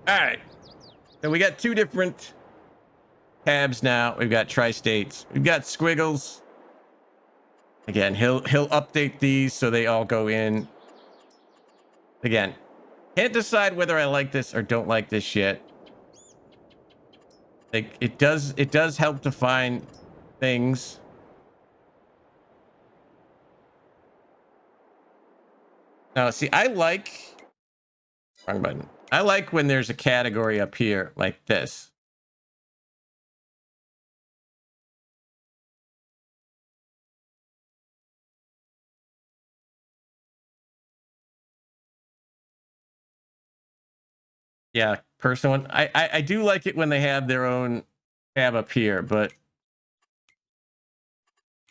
All right. So we got two different tabs now. We've got tri-states. We've got squiggles. Again, he'll update these so they all go in. Again, can't decide whether I like this or don't like this yet. Like it does help to find things. Now, see, wrong button. I like when there's a category up here like this. Yeah, personal one. I do like it when they have their own tab up here, but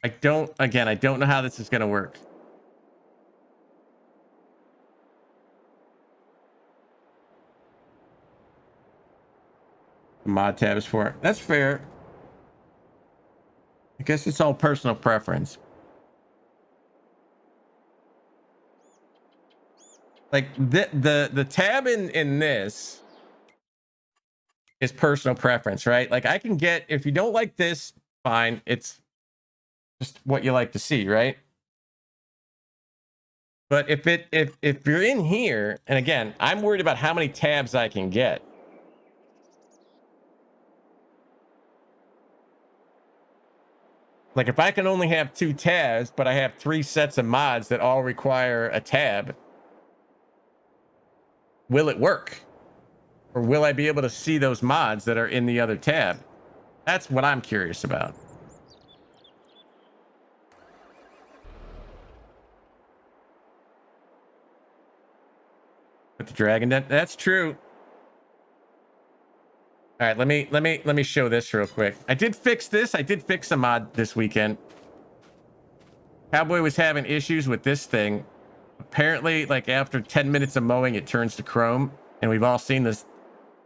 I don't know how this is going to work. Mod tabs for it. That's fair. I guess it's all personal preference. Like the tab in this is personal preference, right? Like I can get, if you don't like this, fine. It's just what you like to see, right? But if you're in here, and again, I'm worried about how many tabs I can get. Like if I can only have 2 tabs, but I have 3 sets of mods that all require a tab, will it work? Or will I be able to see those mods that are in the other tab? That's what I'm curious about. With the dragon den, that's true. All right, let me show this real quick. I did fix this. I did fix a mod this weekend. Cowboy was having issues with this thing. Apparently, like after 10 minutes of mowing, it turns to chrome. And we've all seen this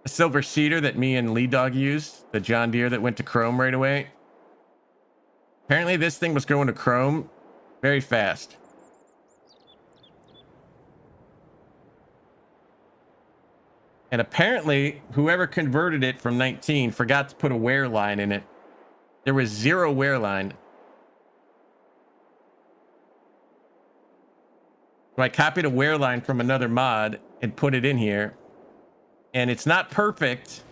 silver cedar that me and Lead Dog used, the John Deere that went to chrome right away. Apparently, this thing was going to chrome very fast. And apparently, whoever converted it from 19 forgot to put a wear line in it. There was 0 wear line. So I copied a wear line from another mod and put it in here. And it's not perfect,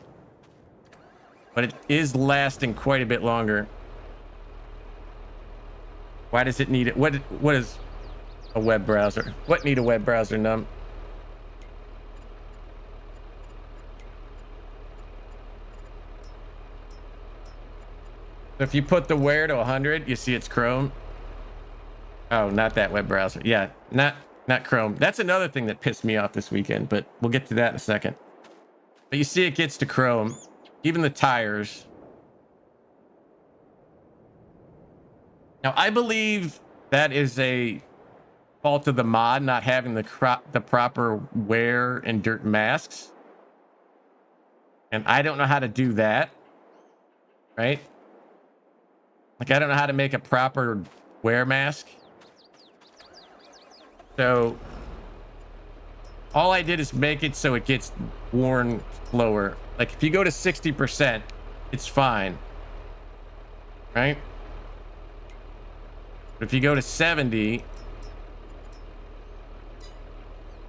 but it is lasting quite a bit longer. Why does it need it? What is a web browser? What need a web browser, num? If you put the wear to 100, you see it's Chrome. Oh, not that web browser. Yeah, not Chrome. That's another thing that pissed me off this weekend, but we'll get to that in a second. But you see it gets to Chrome, even the tires. Now, I believe that is a fault of the mod not having the proper wear and dirt masks. And I don't know how to do that. Right? Like, I don't know how to make a proper wear mask. So all I did is make it so it gets worn slower. Like if you go to 60%, it's fine. Right? But if you go to 70,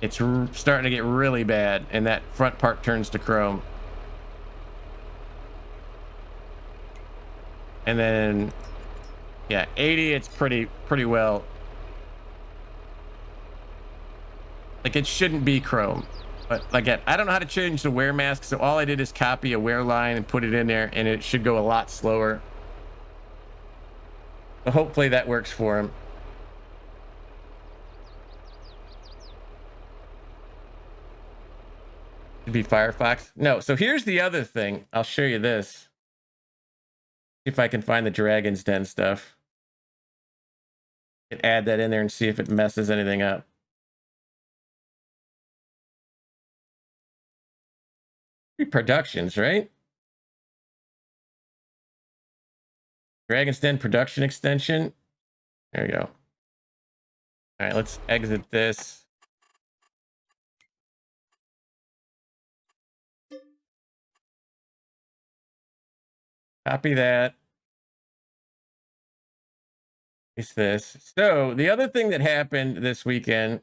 it's starting to get really bad, and that front part turns to chrome. And then, yeah, 80, it's pretty well. Like it shouldn't be chrome. But again, I don't know how to change the wear mask, so all I did is copy a wear line and put it in there, and it should go a lot slower. So hopefully that works for him. Should be Firefox. No, so here's the other thing. I'll show you this. See if I can find the Dragon's Den stuff. And add that in there and see if it messes anything up. Productions, right? Dragon's Den production extension. There we go. All right, let's exit this. Copy that. It's this. So the other thing that happened this weekend.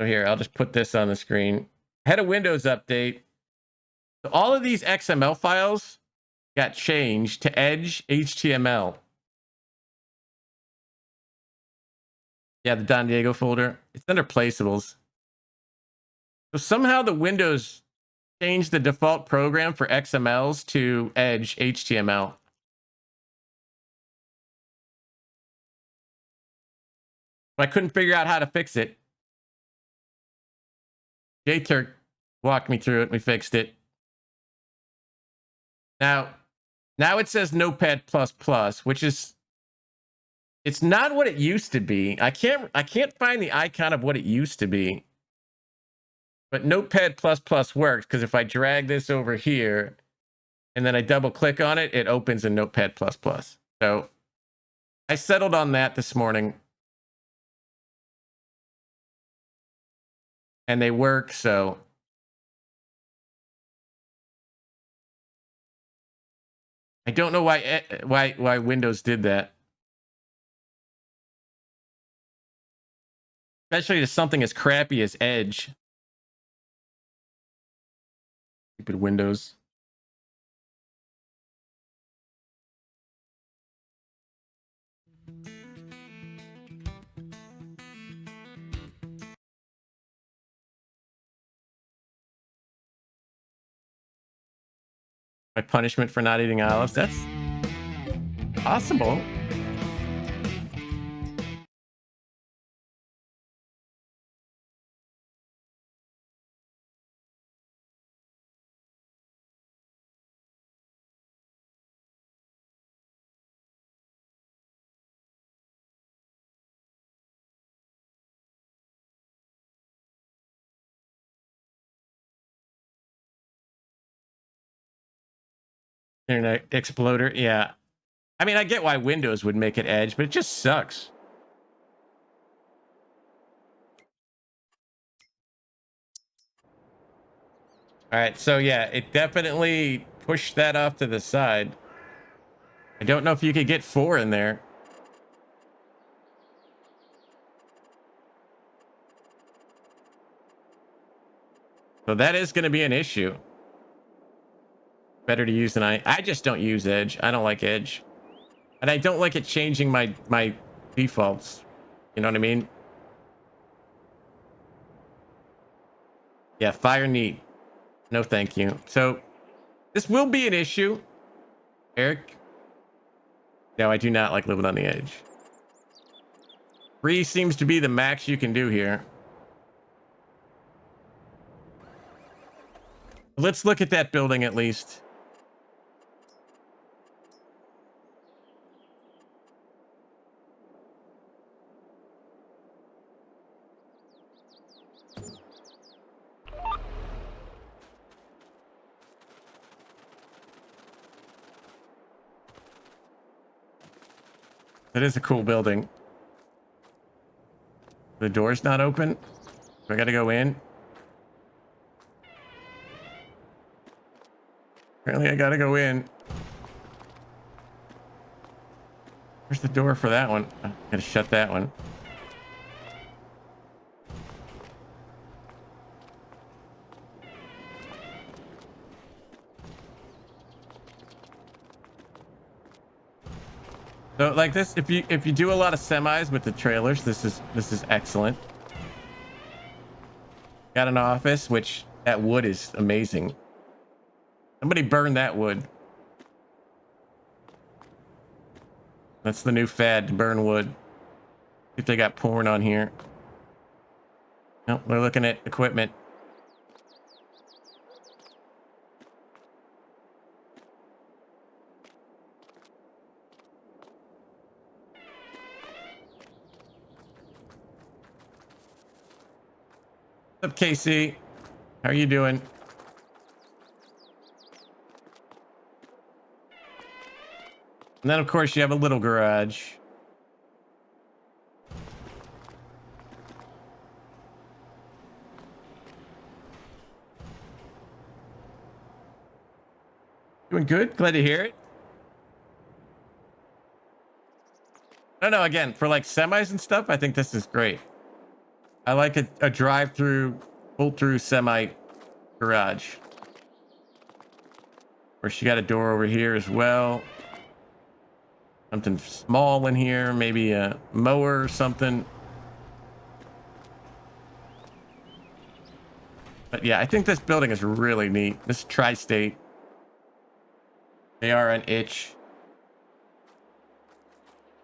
So here, I'll just put this on the screen. I had a Windows update. So all of these XML files got changed to Edge HTML. Yeah, the Don Diego folder. It's under placeables. So somehow the Windows changed the default program for XMLs to Edge HTML. But I couldn't figure out how to fix it. J-Turk walked me through it. We fixed it. Now it says Notepad++, which is, it's not what it used to be. I can't find the icon of what it used to be. But Notepad++ works because if I drag this over here and then I double click on it, it opens in Notepad++. So I settled on that this morning. And they work, so I don't know why Windows did that. Especially to something as crappy as Edge. Stupid Windows. My punishment for not eating olives. That's possible. Internet Exploder, yeah. I mean, I get why Windows would make it Edge, but it just sucks. All right, so yeah, it definitely pushed that off to the side. I don't know if you could get 4 in there. So that is going to be an issue. Better to use than I just don't use Edge. I don't like Edge. And I don't like it changing my defaults. You know what I mean? Yeah, fire neat. No, thank you. So this will be an issue. Eric? No, I do not like living on the edge. 3 seems to be the max you can do here. Let's look at that building at least. That is a cool building. The door's not open. I gotta go in. Apparently I gotta go in. Where's the door for that one? I gotta shut that one. So like this, if you do a lot of semis with the trailers, this is excellent. Got an office, which that wood is amazing. Somebody burn that wood. That's the new fad, to burn wood. See if they got porn on here. No, we're looking at equipment. What's up, Casey? How are you doing? And then, of course, you have a little garage. Doing good. Glad to hear it. I don't know. Again, for like semis and stuff, I think this is great. I like a drive-through, pull-through semi garage. Where she got a door over here as well. Something small in here, maybe a mower or something. But yeah, I think this building is really neat. This tri-state. They are an itch.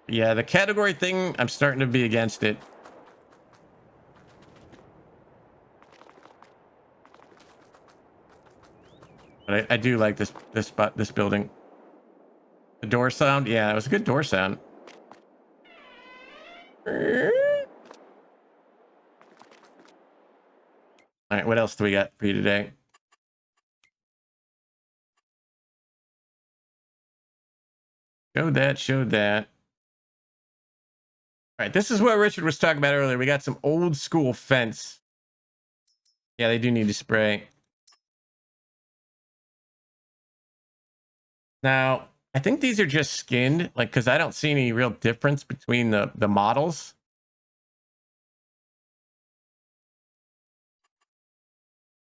Yeah, the category thing, I'm starting to be against it. But I do like this building. The door sound, yeah, it was a good door sound. All right, what else do we got for you today? Showed that, showed that. All right, this is what Richard was talking about earlier. We got some old school fence. Yeah, they do need to spray. Now, I think these are just skinned, like, because I don't see any real difference between the models.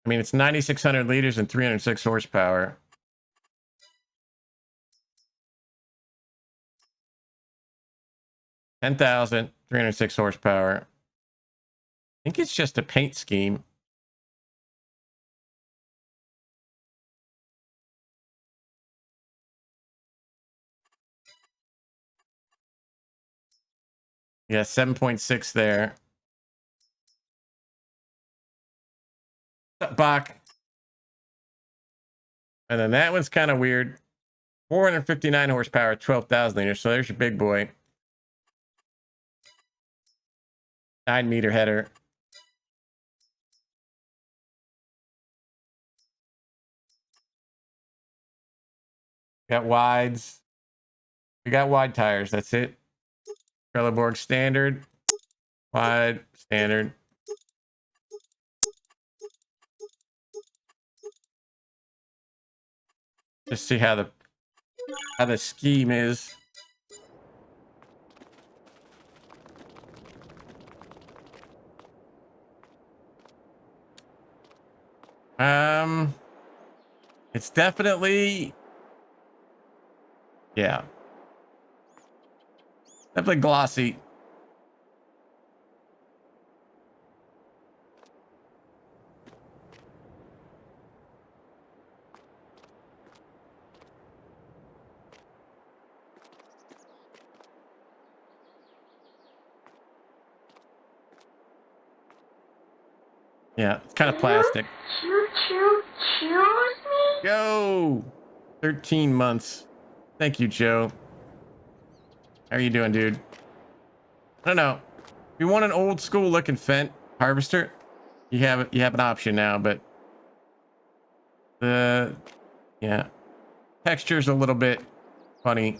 I mean, it's 9,600 liters and 306 horsepower. Ten thousand 306 horsepower. I think it's just a paint scheme. Yeah, 7.6 there. Bach. And then that one's kind of weird. 459 horsepower, 12,000 liters. So there's your big boy. 9-meter header. Got wides. We got wide tires. That's it. Trelleborg standard. Wide standard. Just see how the scheme is. It's definitely, yeah, definitely glossy. Yeah, it's kind of plastic. Choose me? Go! 13 months. Thank you, Joe. How are you doing, dude? I don't know. If you want an old school looking Fendt harvester, you have an option now, but the texture's a little bit funny.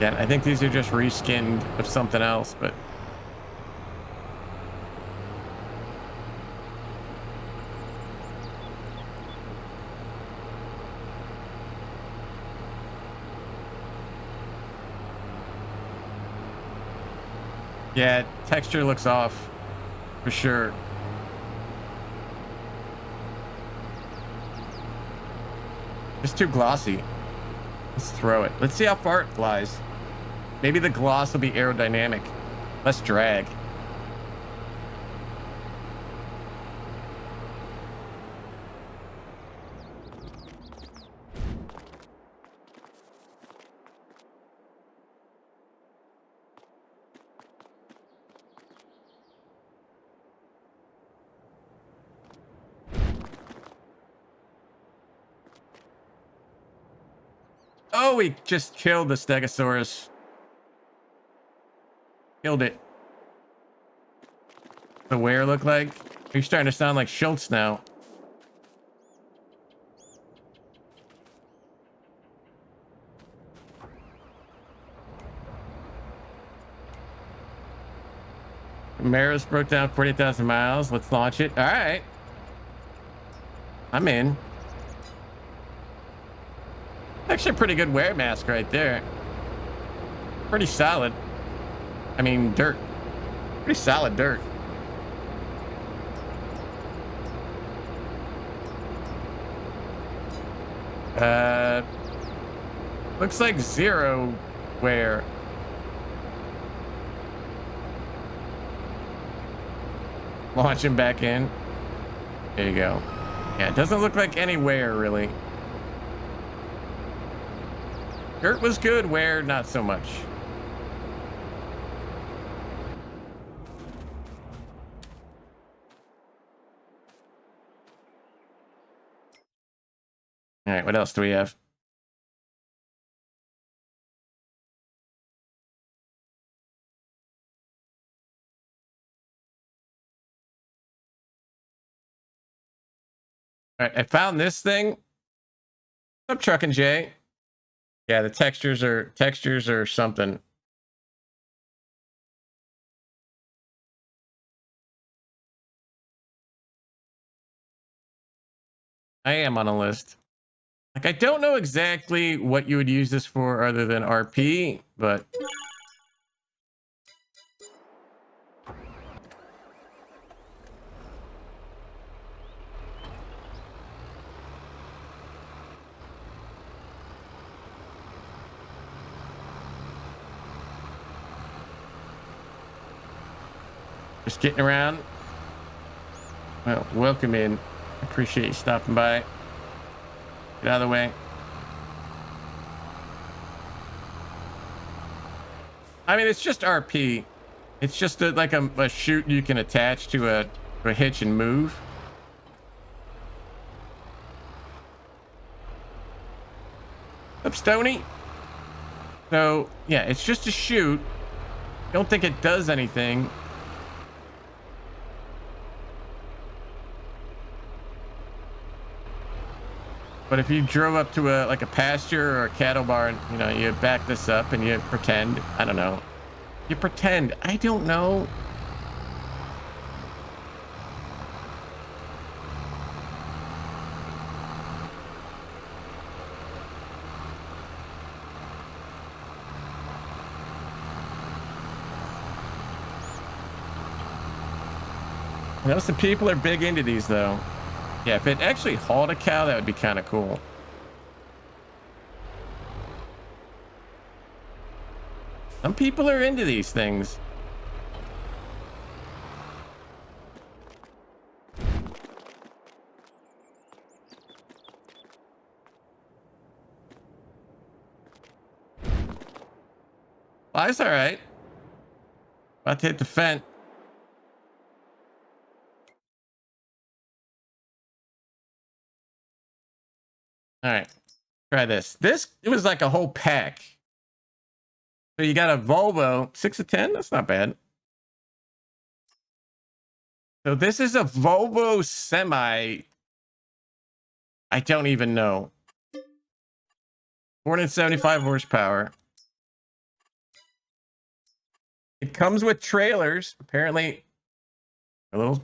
Yeah, I think these are just reskinned of something else, but yeah, texture looks off for sure. It's too glossy. Let's throw it. Let's see how far it flies. Maybe the gloss will be aerodynamic. Less drag. Oh, we just killed the Stegosaurus. Killed it. the wear look like? You're starting to sound like Schultz now. Maros broke down 40,000 miles. Let's launch it. All right. I'm in. Actually, a pretty good wear mask right there. Pretty solid. I mean, dirt. Pretty solid dirt. Looks like zero wear. Launch him back in. There you go. Yeah, it doesn't look like any wear really. Dirt was good, wear not so much. All right, what else do we have? All right, I found this thing. What's up, Truck and Jay? Yeah, the textures are something. I am on a list. Like, I don't know exactly what you would use this for other than RP, but just getting around. Well, welcome in. I appreciate you stopping by. Get out of the way. I mean, it's just RP. It's just like a chute you can attach to a hitch and move. Up, Stony. So yeah, it's just a chute. Don't think it does anything. But if you drove up to a pasture or a cattle barn, you know, you back this up and you pretend. I don't know. You pretend. I don't know. You know, some people are big into these though. Yeah, if it actually hauled a cow, that would be kind of cool. Some people are into these things. Well, that's all right. About to hit the fence. All right, try this. It was like a whole pack. So you got a Volvo 6 of 10. That's not bad. So this is a Volvo semi. I don't even know. 475 horsepower. It comes with trailers. Apparently, a little.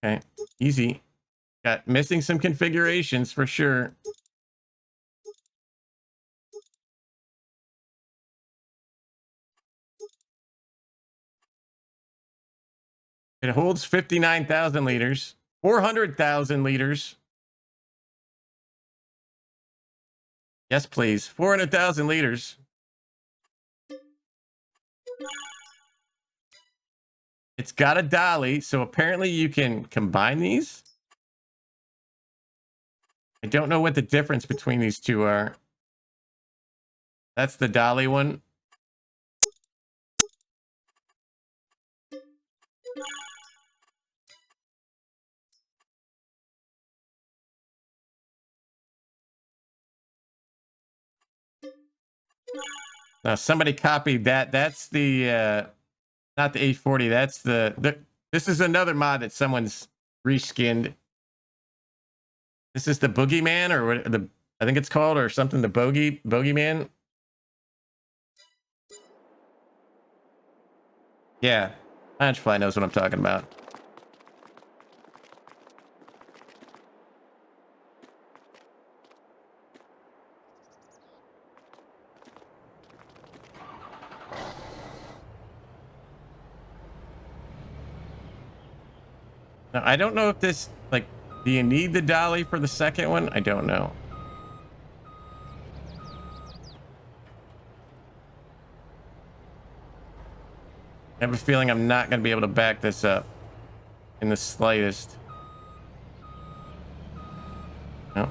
Okay, easy. Got missing some configurations for sure. It holds 59,000 liters, 400,000 liters. Yes, please. 400,000 liters. It's got a dolly, so apparently you can combine these. I don't know what the difference between these two are. That's the dolly one. Now somebody copied that. That's the not the 840. That's the This is another mod that someone's reskinned. This is the Boogeyman, or what I think it's called, or something. The Bogeyman. Yeah, Angelfly knows what I'm talking about. Now, I don't know if this, like, do you need the dolly for the second one? I don't know. I have a feeling I'm not going to be able to back this up in the slightest. No.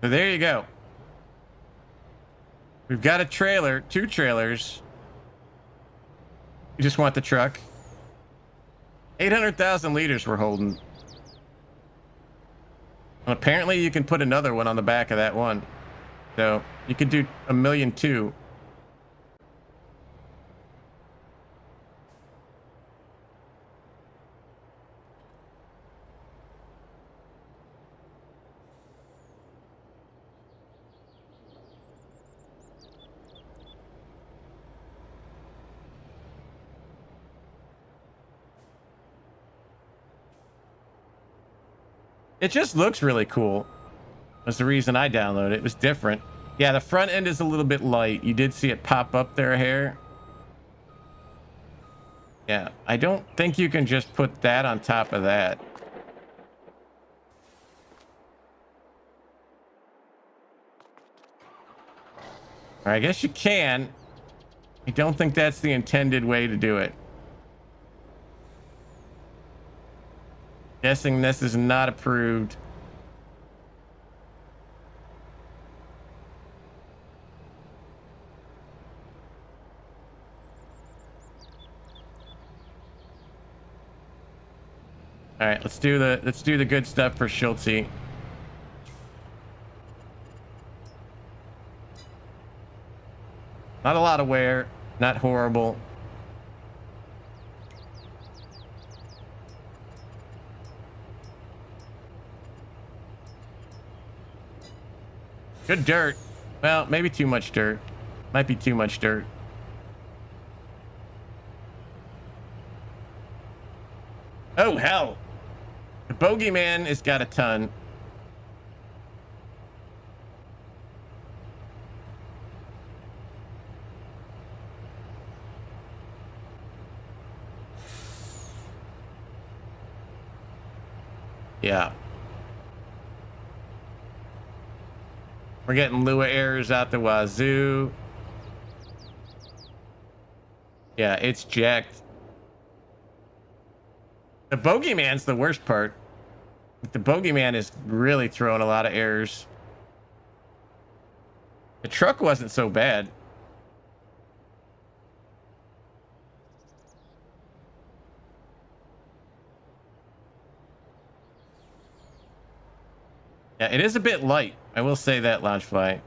So there you go. We've got a trailer, 2 trailers. You just want the truck. 800,000 liters we're holding. And apparently you can put another one on the back of that one. So you could do 1,000,000 too. It just looks really cool. That's the reason I downloaded it. It was different. Yeah, the front end is a little bit light. You did see it pop up there here. Yeah, I don't think you can just put that on top of that. Or I guess you can. I don't think that's the intended way to do it. Guessing this is not approved. All right, let's do the good stuff for Schultzy. Not a lot of wear, not horrible. Good dirt. Well, maybe too much dirt. Might be too much dirt. Oh, hell. The Bogeyman has got a ton. Yeah. We're getting Lua errors out the wazoo. Yeah, it's jacked. The Bogeyman's the worst part. The Bogeyman is really throwing a lot of errors. The truck wasn't so bad. Yeah, it is a bit light. I will say that, Launchfly.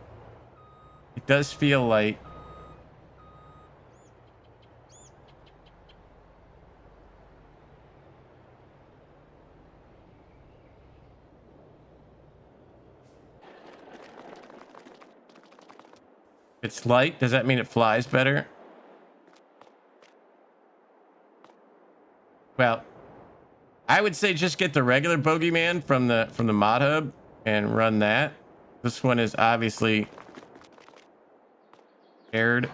It does feel light. It's light. Does that mean it flies better? Well, I would say just get the regular Bogeyman from the Modhub and run that. This one is obviously aired.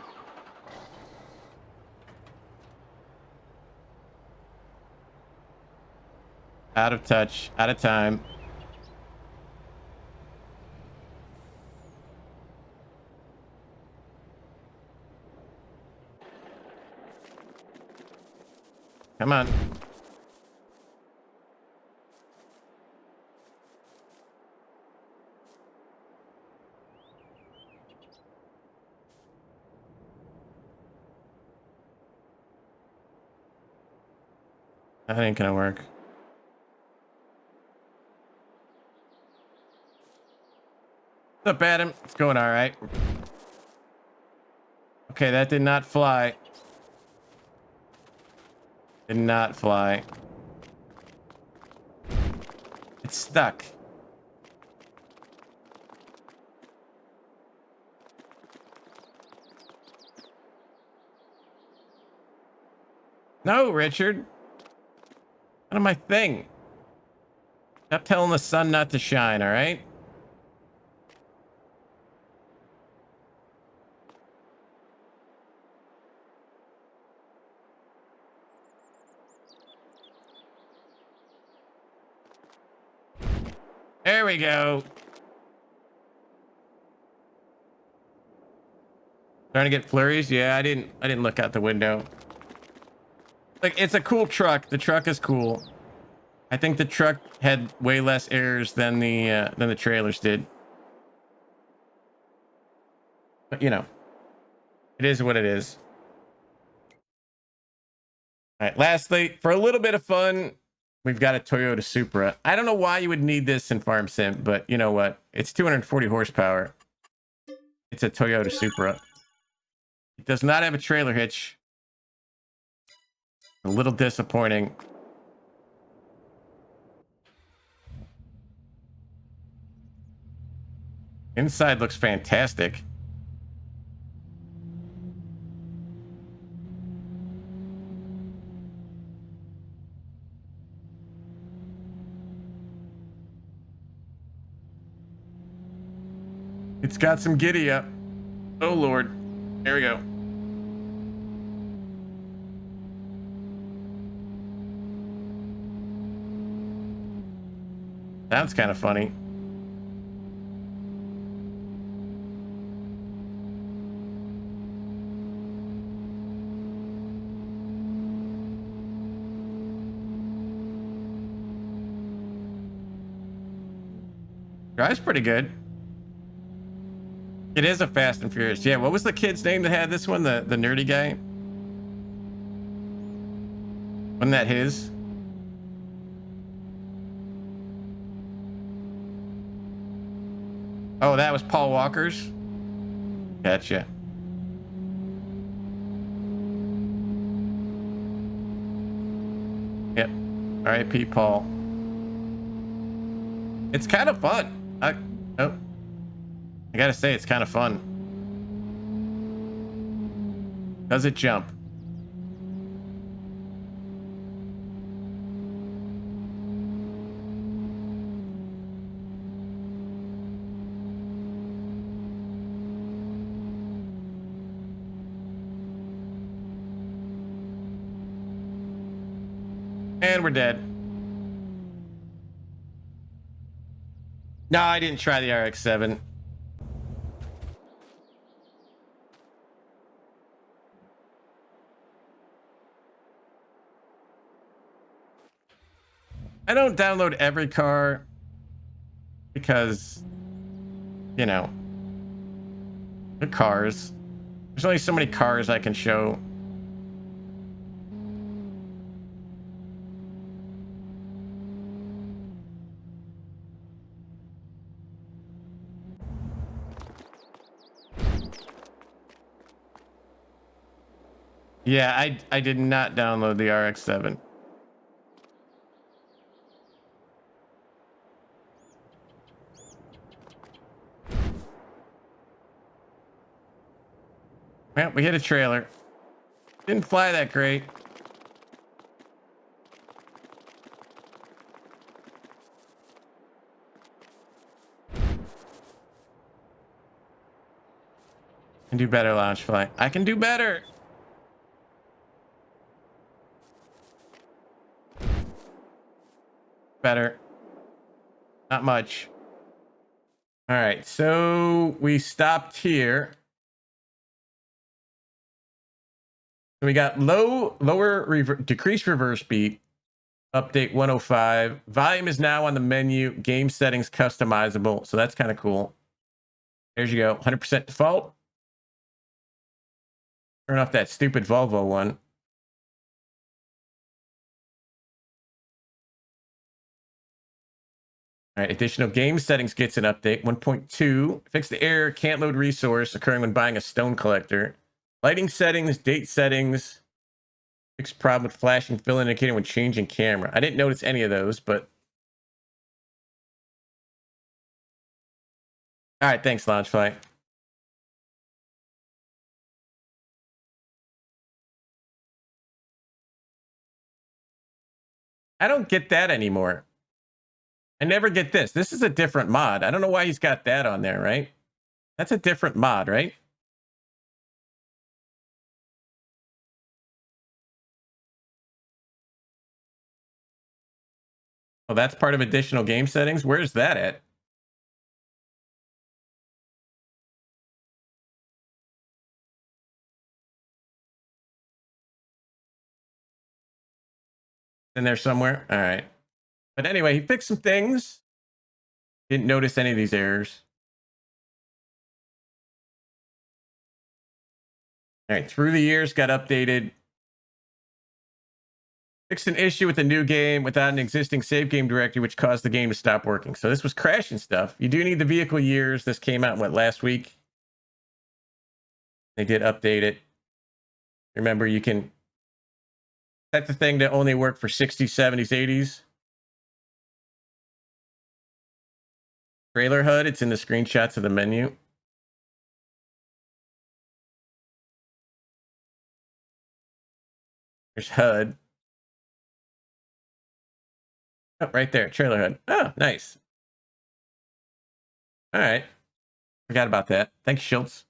Out of touch, out of time. Come on. That ain't gonna work. What's up, Adam? It's going all right. Okay, that did not fly. Did not fly. It's stuck. No, Richard. Out of my thing. Stop telling the sun not to shine, all right? There we go. Starting to get flurries. Yeah, I didn't look out the window. Like, it's a cool truck. The truck is cool. I think the truck had way less errors than the trailers did. But you know, it is what it is. All right. Lastly, for a little bit of fun, we've got a Toyota Supra. I don't know why you would need this in Farm Sim, but you know what? It's 240 horsepower. It's a Toyota Supra. It does not have a trailer hitch. A little disappointing. Inside looks fantastic. It's got some giddy up. Oh, Lord. There we go. Sounds kind of funny. Drives pretty good. It is a Fast and Furious. Yeah, what was the kid's name that had this one? The nerdy guy? Wasn't that his? Oh, that was Paul Walker's? Gotcha. Yep. R.I.P. Paul. It's kind of fun. I gotta say, it's kind of fun. Does it jump? And we're dead. No, I didn't try the RX-7. I don't download every car because, you know, the cars. There's only so many cars I can show. Yeah, I did not download the RX-7. Well, we hit a trailer. Didn't fly that great. Can do better, launch flight. I can do better. Better. Not much. All right, so we stopped here. We got decreased reverse beat. Update 105. Volume is now on the menu. Game settings customizable. So that's kind of cool. There's you go. 100% default. Turn off that stupid Volvo one. All right, additional game settings gets an update. 1.2, fix the error, can't load resource occurring when buying a stone collector. Lighting settings, date settings, fix problem with flashing fill indicator when changing camera. I didn't notice any of those, but. All right, thanks, Launchfly. I don't get that anymore. I never get this. This is a different mod. I don't know why he's got that on there, right? That's a different mod, right? Oh, that's part of additional game settings. Where's that at? In there somewhere? All right. But anyway, he fixed some things. Didn't notice any of these errors. All right. Through the years, got updated. Fixed an issue with the new game without an existing save game directory, which caused the game to stop working. So this was crashing stuff. You do need the vehicle years. This came out, what, last week? They did update it. Remember, you can set the thing to only work for 60s, 70s, 80s. Trailer HUD, it's in the screenshots of the menu. There's HUD. Oh, right there, trailer HUD. Oh, nice. All right. Forgot about that. Thanks, Schultz.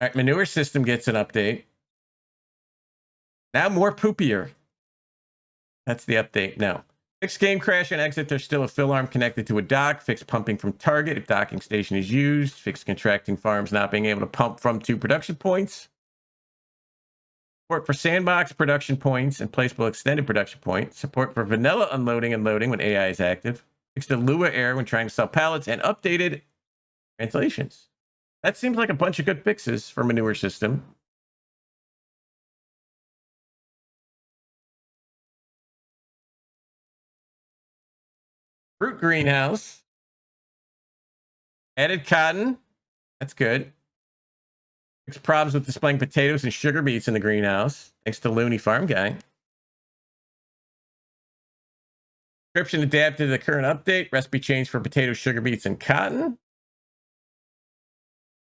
All right, manure system gets an update. Now more poopier. That's the update now. Fix game crash and exit. There's still a fill arm connected to a dock. Fix pumping from target if docking station is used. Fix contracting farms not being able to pump from 2 production points. Support for sandbox production points and placeable extended production point. Support for vanilla unloading and loading when AI is active. Fix the Lua error when trying to sell pallets and updated translations. That seems like a bunch of good fixes for manure system. Fruit greenhouse. Added cotton. That's good. Fix problems with displaying potatoes and sugar beets in the greenhouse. Thanks to Looney Farm Guy. Description adapted to the current update. Recipe changed for potatoes, sugar beets, and cotton.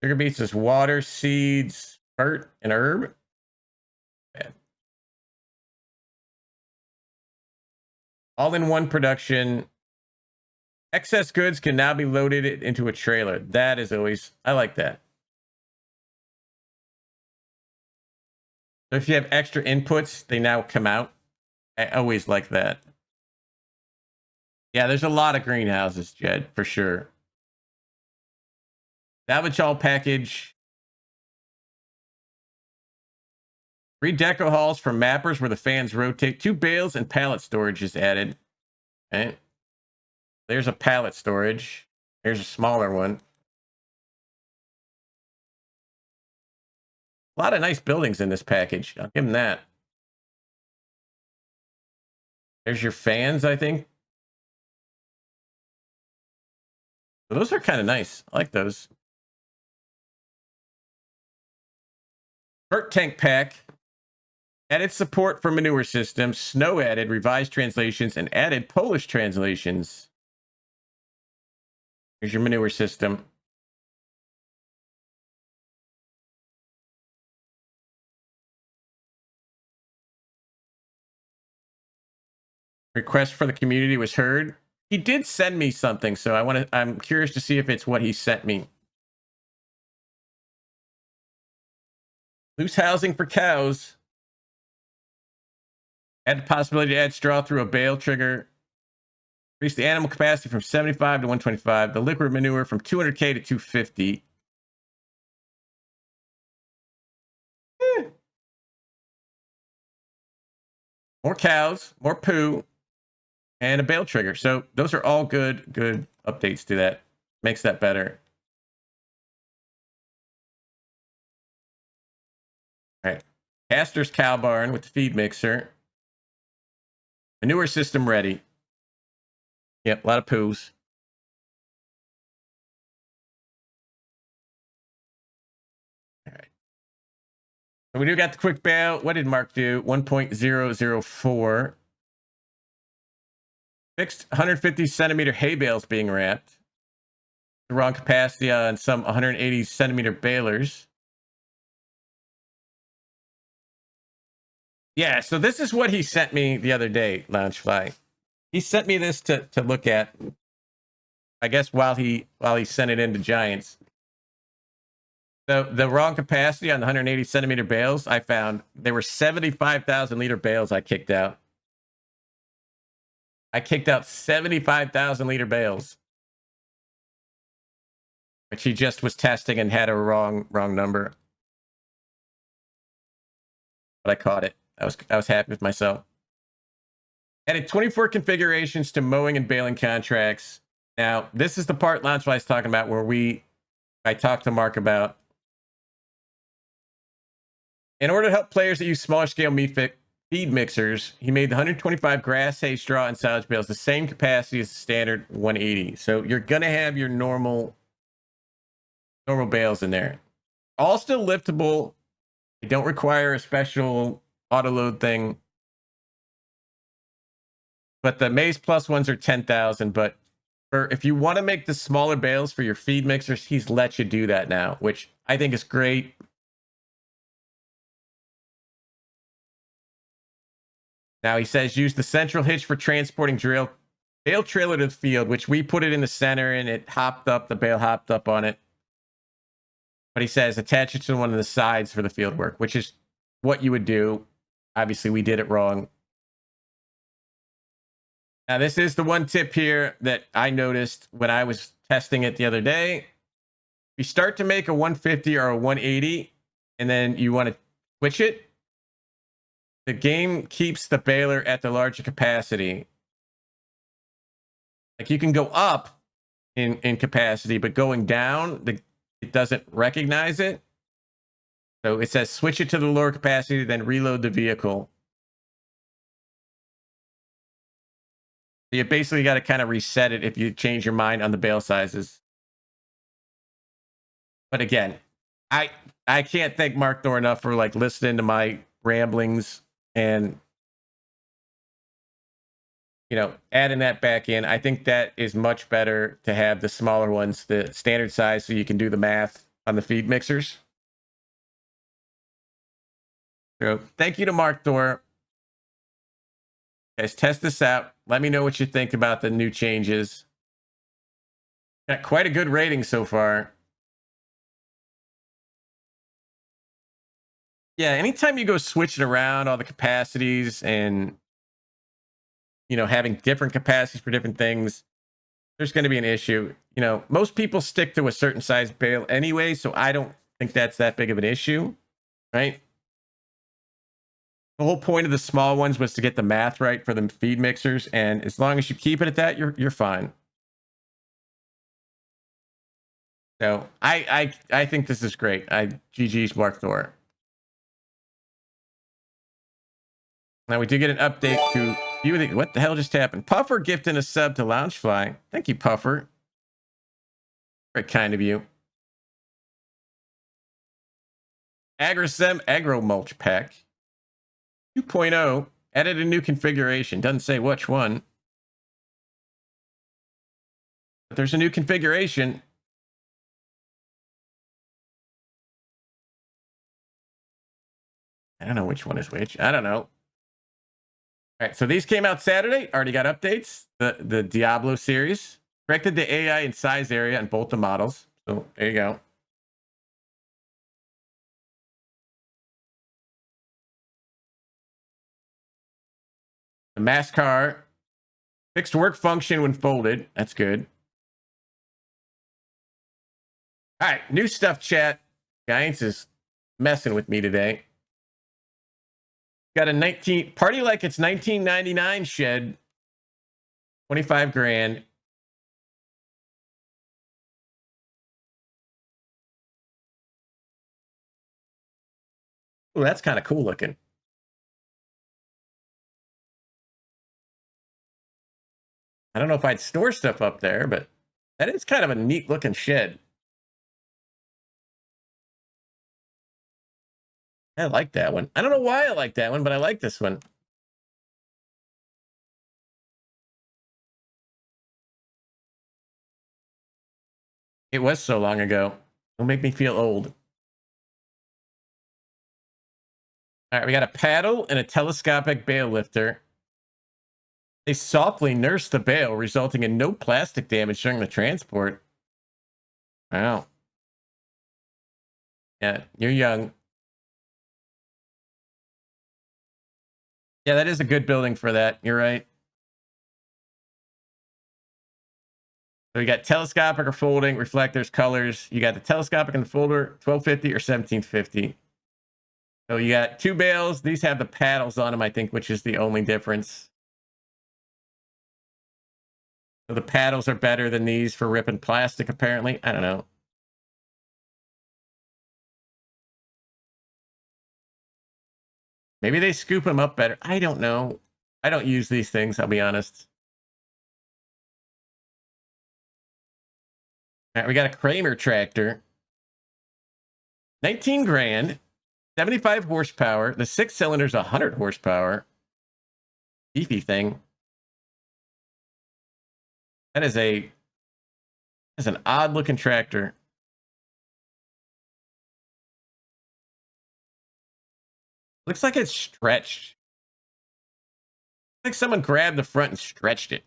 Sugar beets is water, seeds, dirt, and herb. Bad. All in one production. Excess goods can now be loaded into a trailer. That is always, I like that. So if you have extra inputs, they now come out. I always like that. Yeah, there's a lot of greenhouses, Jed, for sure. Salvage all package. Three deco halls for mappers where the fans rotate. 2 bales and pallet storage is added. Okay. There's a pallet storage. Here's a smaller one. A lot of nice buildings in this package. I'll give them that. There's your fans, I think. Those are kind of nice. I like those. Vert tank pack. Added support for manure systems. Snow added. Revised translations and added Polish translations. Here's your manure system. Request for the community was heard. He did send me something, so I'm curious to see if it's what he sent me. Loose housing for cows. Add the possibility to add straw through a bale trigger. Increase the animal capacity from 75 to 125. The liquid manure from 200K to 250. More cows, more poo, and a bale trigger. So those are all good updates to that. Makes that better. All right. Caster's cow barn with the feed mixer. Manure system ready. Yep, a lot of poos. All right. So we do got the quick bail. What did Mark do? 1.004. Fixed 150 centimeter hay bales being wrapped. The wrong capacity on some 180 centimeter balers. Yeah, so this is what he sent me the other day, Loungefly. He sent me this to look at. I guess while he sent it into Giants. The wrong capacity on the 180 centimeter bales, I found there were 75,000 liter bales I kicked out. I kicked out 75,000 liter bales, which he just was testing and had a wrong number. But I caught it. I was happy with myself. Added 24 configurations to mowing and baling contracts. Now, this is the part Launchfly is talking about where I talked to Mark about. In order to help players that use smaller scale feed mixers, he made the 125 grass, hay, straw, and silage bales the same capacity as the standard 180. So you're gonna have your normal bales in there. All still liftable. They don't require a special auto load thing. But the Maze Plus ones are 10,000. But if you want to make the smaller bales for your feed mixers, he's let you do that now, which I think is great. Now he says use the central hitch for transporting bale trailer to the field, which we put it in the center and it hopped up. The bale hopped up on it. But he says attach it to one of the sides for the field work, which is what you would do. Obviously, we did it wrong. Now, this is the one tip here that I noticed when I was testing it the other day. If you start to make a 150 or a 180, and then you want to switch it, the game keeps the baler at the larger capacity. Like you can go up in capacity, but going down, it doesn't recognize it. So it says switch it to the lower capacity, then reload the vehicle. You basically got to kind of reset it if you change your mind on the bale sizes. But again, I can't thank Mark Thor enough for like listening to my ramblings and adding that back in. I think that is much better to have the smaller ones, the standard size, so you can do the math on the feed mixers. So thank you to Mark Thor. Guys, test this out. Let me know what you think about the new changes. Got quite a good rating so far. Yeah, anytime you go switching around all the capacities and having different capacities for different things, there's going to be an issue. Most people stick to a certain size bale anyway, so I don't think that's that big of an issue, right? The whole point of the small ones was to get the math right for the feed mixers, and as long as you keep it at that, you're fine. So I think this is great. GG's Mark Thor. Now we do get an update to what the hell just happened? Puffer gifting a sub to Loungefly. Thank you, Puffer. Very kind of you. Agrisem Agro Mulch Pack 2.0 added a new configuration. Doesn't say which one. But there's a new configuration. I don't know which one is which. I don't know. All right, so these came out Saturday. Already got updates. The Diablo series. Corrected the AI and size area on both the models. So there you go. The mass car fixed work function when folded. That's good. All right, new stuff, chat. Giants is messing with me today. Got a 19 party like it's 1999 shed. 25 grand. Oh, that's kind of cool looking. I don't know if I'd store stuff up there, but that is kind of a neat looking shed. I like that one. I don't know why I like that one, but I like this one. It was so long ago. It'll make me feel old. All right, we got a paddle and a telescopic bale lifter. They softly nurse the bale, resulting in no plastic damage during the transport. Wow. Yeah, you're young. Yeah, that is a good building for that. You're right. So you got telescopic or folding, reflectors, colors. You got the telescopic and the folder, 1250 or 1750. So you got two bales. These have the paddles on them, I think, which is the only difference. So the paddles are better than these for ripping plastic, apparently. I don't know. Maybe they scoop them up better. I don't know. I don't use these things, I'll be honest. All right, we got a Kramer tractor. 19 grand, 75 horsepower. The 6-cylinder's 100 horsepower. Beefy thing. That is an odd looking tractor. Looks like it's stretched. Like someone grabbed the front and stretched it.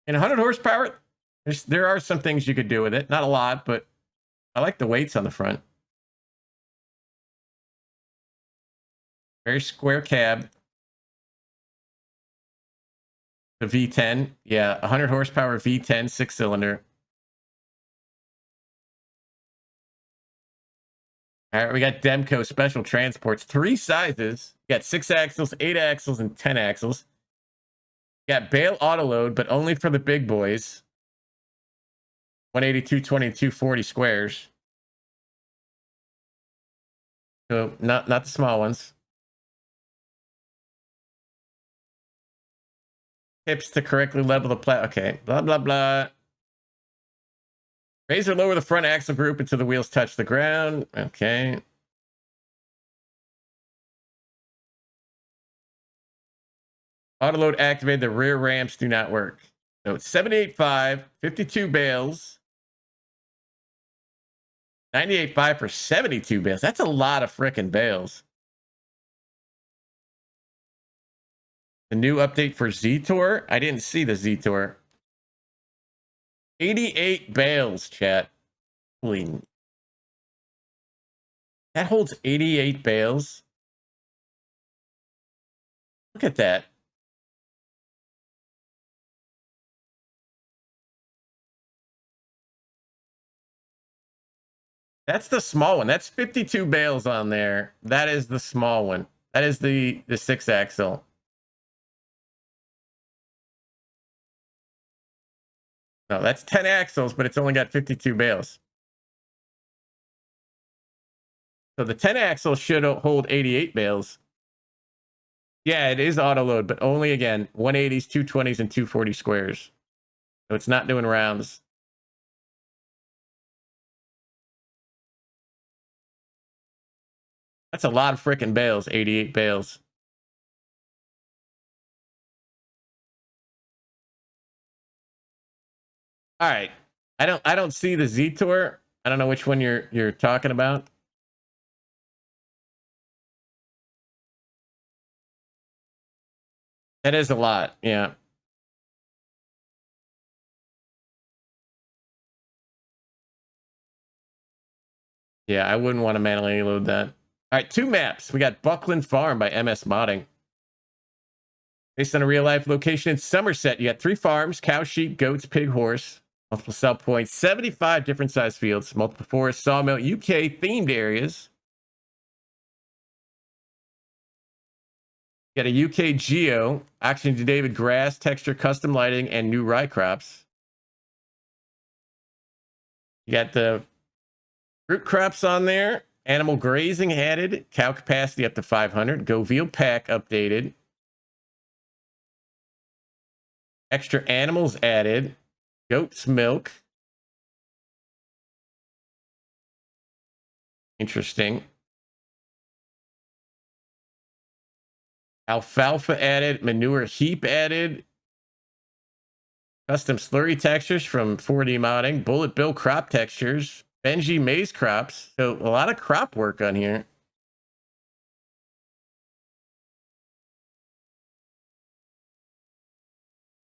And 100 horsepower, there are some things you could do with it. Not a lot, but I like the weights on the front. Very square cab. The V10. Yeah, 100 horsepower V10, 6-cylinder. All right, we got Demco special transports. 3 sizes. You got 6 axles, 8 axles, and 10 axles. You got bale auto load, but only for the big boys. 180, 220, 240 squares. So not the small ones. Hips to correctly level the plat. Okay, blah, blah, blah. Raise or lower the front axle group until the wheels touch the ground. Okay. Autoload activated. The rear ramps do not work. So it's 78.5, 52 bales. 98.5 for 72 bales. That's a lot of freaking bales. The new update for Z-Tour. I didn't see the Z-Tour. 88 bales, chat. Holy. That holds 88 bales. Look at that. That's the small one. That's 52 bales on there. That is the small one. That is the 6-axle. No, that's 10 axles, but it's only got 52 bales. So the 10 axle should hold 88 bales. Yeah, it is auto load, but only, again, 180s, 220s, and 240 squares. So it's not doing rounds. That's a lot of freaking bales, 88 bales. All right. I don't see the Z Tour. I don't know which one you're talking about. That is a lot. Yeah. Yeah, I wouldn't want to manually load that. All right, 2 maps. We got Buckland Farm by MS Modding. Based on a real life location in Somerset, you got 3 farms: cow, sheep, goats, pig, horse. Multiple sell points, 75 different size fields, multiple forest, sawmill, UK themed areas. You got a UK geo, action to David grass, texture, custom lighting, and new rye crops. You got the fruit crops on there, Animal grazing added. Cow capacity up to 500. Go veal pack updated. Extra animals added. Goat's milk. Interesting. Alfalfa added. Manure heap added. Custom slurry textures from 4D modding. Bullet bill crop textures. Benji maize crops. So a lot of crop work on here.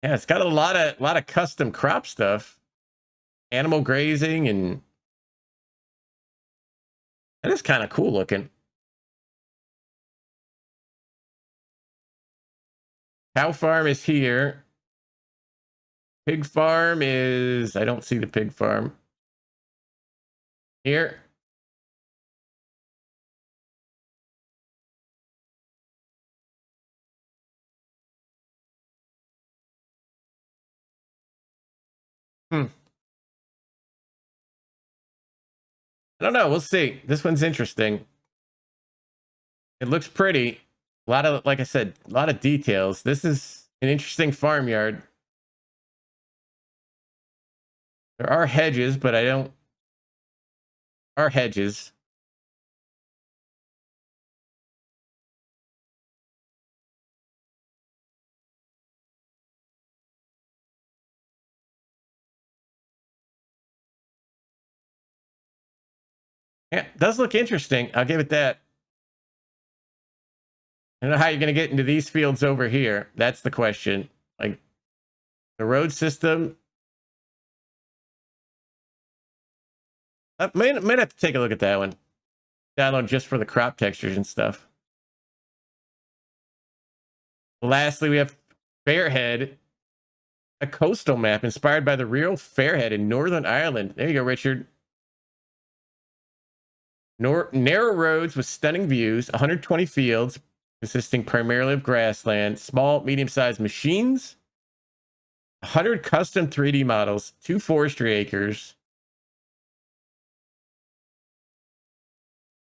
Yeah, it's got a lot of custom crop stuff. Animal grazing, and that is kind of cool looking. Cow farm is here. Pig farm is, I don't see the pig farm. Here. I don't know. We'll see. This one's interesting. It looks pretty. A lot of, like I said, a lot of details. This is an interesting farmyard. There are hedges, but I don't. Are hedges. Yeah, it does look interesting. I'll give it that. I don't know how you're going to get into these fields over here. That's the question. Like the road system. I might have to take a look at that one. Download just for the crop textures and stuff. Lastly, we have Fairhead, a coastal map inspired by the real Fairhead in Northern Ireland. There you go, Richard. Narrow roads with stunning views, 120 fields consisting primarily of grassland, small, medium-sized machines, 100 custom 3D models, 2 forestry acres.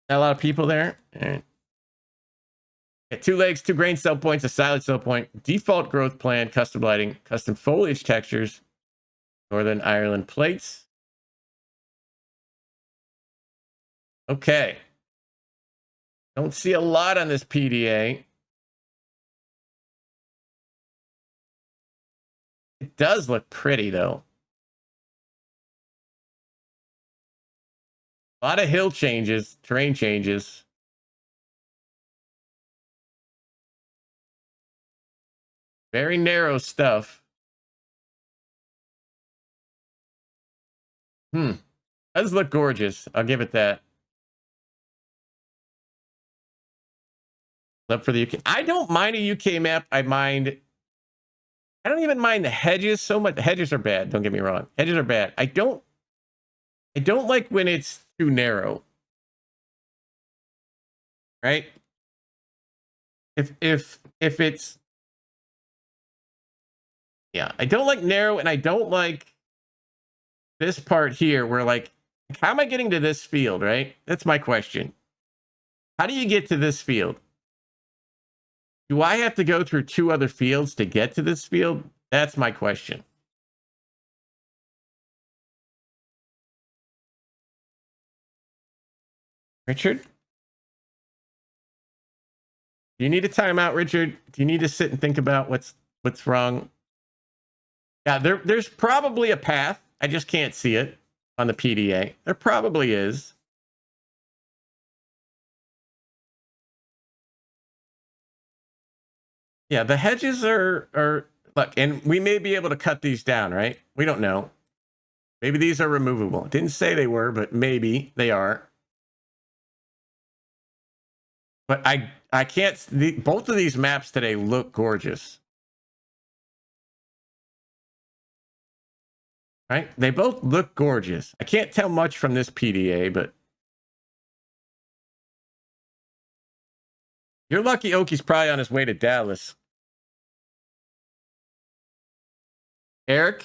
Not a lot of people there. All right. 2 legs, 2 grain cell points, a silage cell point, default growth plan, custom lighting, custom foliage textures, Northern Ireland plates. Okay. Don't see a lot on this PDA. It does look pretty, though. A lot of hill changes, terrain changes. Very narrow stuff. Does look gorgeous. I'll give it that. Up for the UK. I don't mind a UK map. I don't even mind the hedges so much. The hedges are bad. Don't get me wrong. Hedges are bad. I don't like when it's too narrow. Right? If it's, yeah, I don't like narrow, and I don't like this part here where, like, how am I getting to this field, right? That's my question. How do you get to this field? Do I have to go through 2 other fields to get to this field? That's my question. Richard? Do you need a timeout, Richard? Do you need to sit and think about what's wrong? Yeah, there's probably a path. I just can't see it on the PDA. There probably is. Yeah, the hedges are look, and we may be able to cut these down, right? We don't know. Maybe these are removable. It didn't say they were, but maybe they are. But I can't. Both of these maps today look gorgeous. Right? They both look gorgeous. I can't tell much from this PDA, but you're lucky Oki's probably on his way to Dallas. Eric,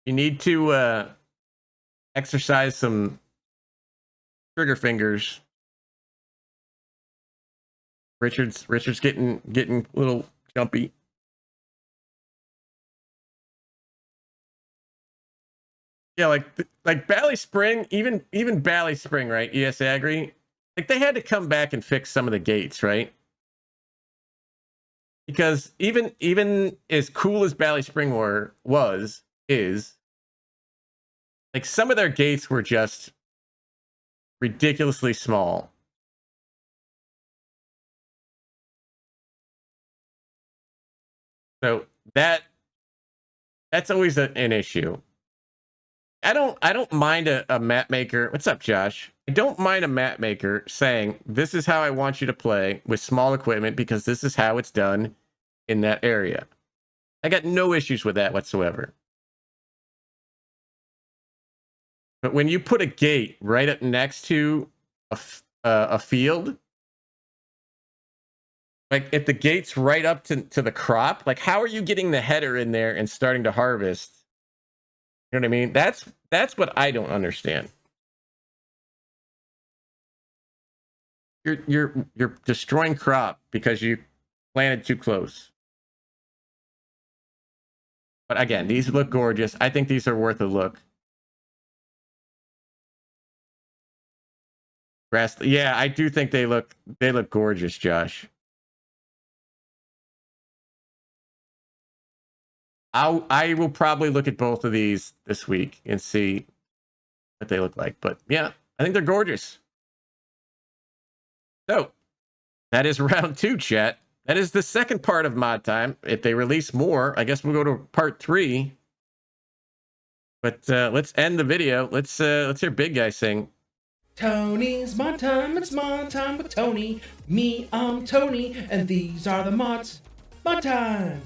you need to exercise some Trigger fingers. Richard's getting a little jumpy. Yeah, like Bally Spring, even Bally Spring, right? Yes, I agree. Like they had to come back and fix some of the gates, right? Because even as cool as Bally Spring is, like some of their gates were just ridiculously small. So that's always an issue. I don't mind a map maker. What's up, Josh? I don't mind a map maker saying this is how I want you to play with small equipment because this is how it's done in that area. I got no issues with that whatsoever. But when you put a gate right up next to a field, like if the gate's right up to the crop, like how are you getting the header in there and starting to harvest? You know what I mean? That's what I don't understand. You're destroying crop because you planted too close. But again, these look gorgeous. I think these are worth a look. Grass, yeah, I do think they look gorgeous, Josh. I will probably look at both of these this week and see what they look like. But yeah, I think they're gorgeous. So that is round 2, chat. That is the second part of mod time. If they release more, I guess we'll go to part 3. But let's end the video. Let's hear Big Guy sing. Tony's mod time, it's mod time with Tony. Me, I'm Tony, and these are the mods. Mod time!